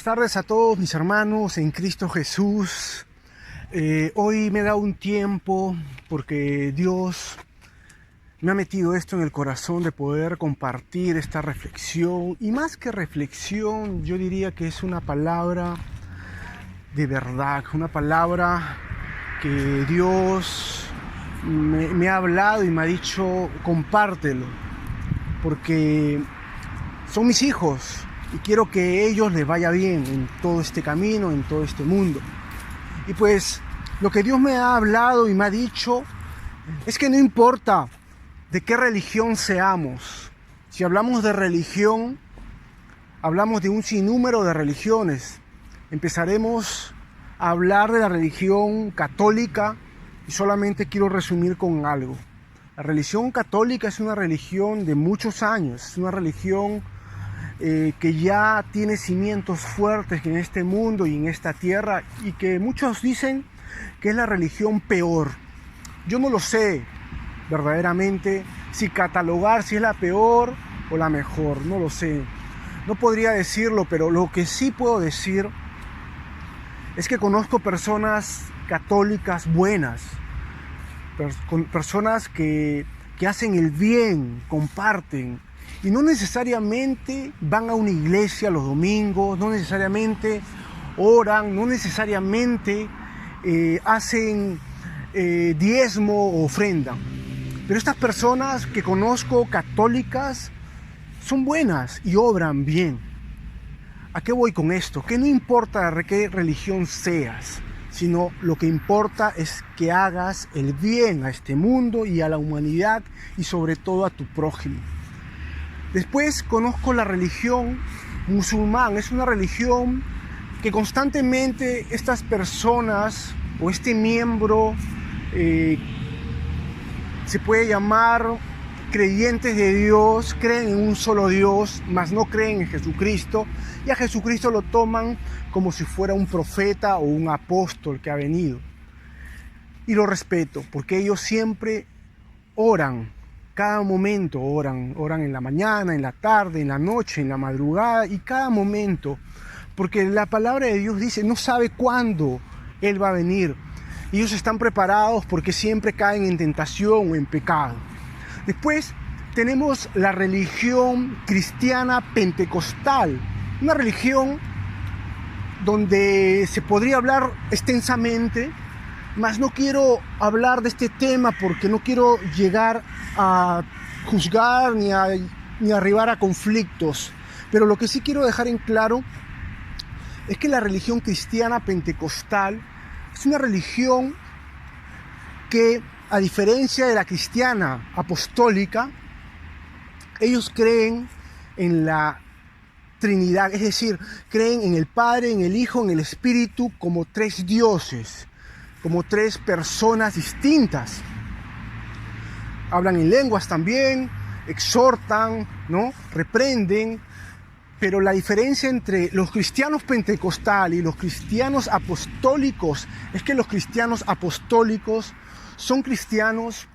Buenas tardes a todos mis hermanos en Cristo Jesús. Hoy me he dado un tiempo porque Dios me ha metido esto en el corazón de poder compartir esta reflexión. Y más que reflexión, yo diría que es una palabra de verdad, una palabra que Dios me ha hablado y me ha dicho, compártelo, porque son mis hijos y quiero que a ellos les vaya bien en todo este camino, en todo este mundo. Y pues lo que Dios me ha hablado y me ha dicho es que no importa de qué religión seamos. Si hablamos de religión, hablamos de un sinnúmero de religiones. Empezaremos a hablar de la religión católica y solamente quiero resumir con algo. La religión católica es una religión de muchos años, es una religión que ya tiene cimientos fuertes en este mundo y en esta tierra, y que muchos dicen que es la religión peor. Yo no lo sé verdaderamente si catalogar si es la peor o la mejor, no lo sé. No podría decirlo, pero lo que sí puedo decir es que conozco personas católicas buenas, personas que hacen el bien, comparten, y no necesariamente van a una iglesia los domingos, no necesariamente oran, no necesariamente hacen diezmo o ofrenda. Pero estas personas que conozco católicas son buenas y obran bien. ¿A qué voy con esto? Que no importa de qué religión seas, sino lo que importa es que hagas el bien a este mundo y a la humanidad y sobre todo a tu prójimo. Después conozco la religión musulmán. Es una religión que constantemente estas personas o este miembro se puede llamar creyentes de Dios, creen en un solo Dios, mas no creen en Jesucristo, y a Jesucristo lo toman como si fuera un profeta o un apóstol que ha venido. Y lo respeto, porque ellos siempre oran, cada momento oran en la mañana, en la tarde, en la noche, en la madrugada, y cada momento, porque la palabra de Dios dice, no sabe cuándo Él va a venir. Ellos están preparados porque siempre caen en tentación o en pecado. Después tenemos la religión cristiana pentecostal, una religión donde se podría hablar extensamente, mas no quiero hablar de este tema porque no quiero llegar a juzgar ni arribar a conflictos. Pero lo que sí quiero dejar en claro es que la religión cristiana pentecostal es una religión que, a diferencia de la cristiana apostólica, ellos creen en la Trinidad, es decir, creen en el Padre, en el Hijo, en el Espíritu, como tres dioses, como tres personas distintas. Hablan en lenguas también, exhortan, ¿no? Reprenden, pero la diferencia entre los cristianos pentecostales y los cristianos apostólicos es que los cristianos apostólicos son cristianos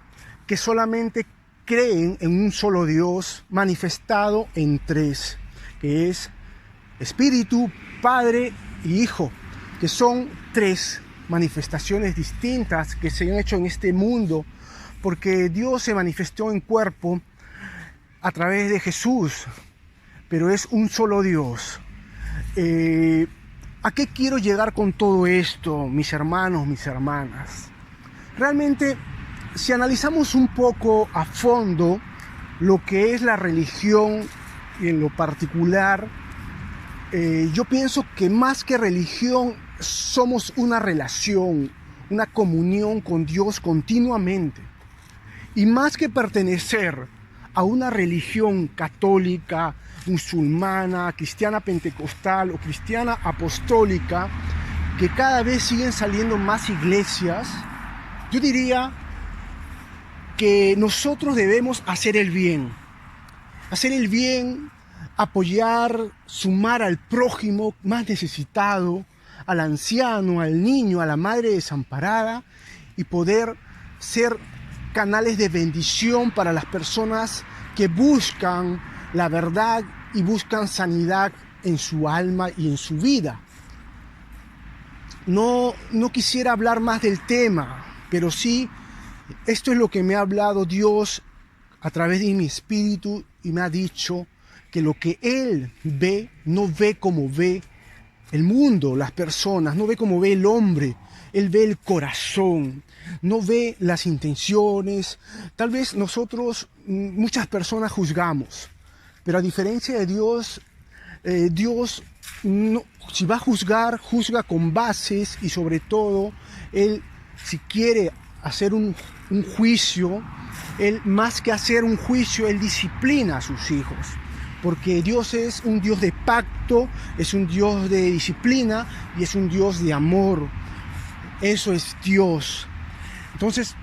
que solamente creen en un solo Dios manifestado en tres, que es Espíritu, Padre y Hijo, que son tres manifestaciones distintas que se han hecho en este mundo, porque Dios se manifestó en cuerpo a través de Jesús, pero es un solo Dios. ¿A qué quiero llegar con todo esto, mis hermanos, mis hermanas? Realmente, si analizamos un poco a fondo lo que es la religión y en lo particular, yo pienso que más que religión somos una relación, una comunión con Dios continuamente. Y más que pertenecer a una religión católica, musulmana, cristiana pentecostal o cristiana apostólica, que cada vez siguen saliendo más iglesias, yo diría que nosotros debemos hacer el bien, apoyar, sumar al prójimo más necesitado, al anciano, al niño, a la madre desamparada, y poder ser canales de bendición para las personas que buscan la verdad y buscan sanidad en su alma y en su vida. No quisiera hablar más del tema, pero sí, esto es lo que me ha hablado Dios a través de mi espíritu y me ha dicho que lo que Él ve, no ve como ve el mundo, las personas, no ve como ve el hombre. Él ve el corazón, no ve las intenciones. Tal vez nosotros, muchas personas juzgamos, pero a diferencia de Dios, Dios no, si va a juzgar, juzga con bases y sobre todo, Él si quiere hacer un juicio, Él más que hacer un juicio, Él disciplina a sus hijos. Porque Dios es un Dios de pacto, es un Dios de disciplina y es un Dios de amor. Eso es Dios. Entonces,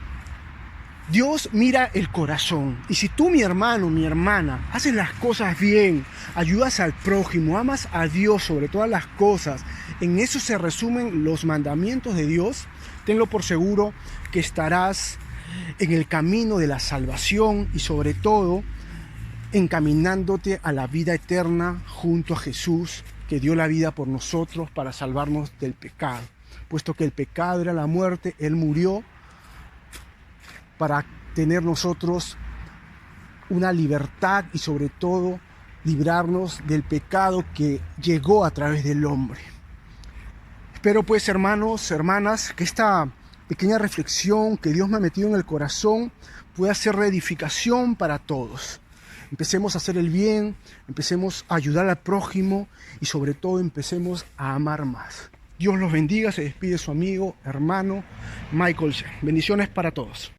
Dios mira el corazón. Y si tú, mi hermano, mi hermana, haces las cosas bien, ayudas al prójimo, amas a Dios sobre todas las cosas, en eso se resumen los mandamientos de Dios, tenlo por seguro que estarás en el camino de la salvación y sobre todo encaminándote a la vida eterna junto a Jesús, que dio la vida por nosotros para salvarnos del pecado. Puesto que el pecado era la muerte, Él murió para tener nosotros una libertad y sobre todo librarnos del pecado que llegó a través del hombre. Espero pues, hermanos, hermanas, que esta pequeña reflexión que Dios me ha metido en el corazón pueda ser de edificación para todos. Empecemos a hacer el bien, empecemos a ayudar al prójimo y sobre todo empecemos a amar más. Dios los bendiga, se despide su amigo, hermano Michael. Bendiciones para todos.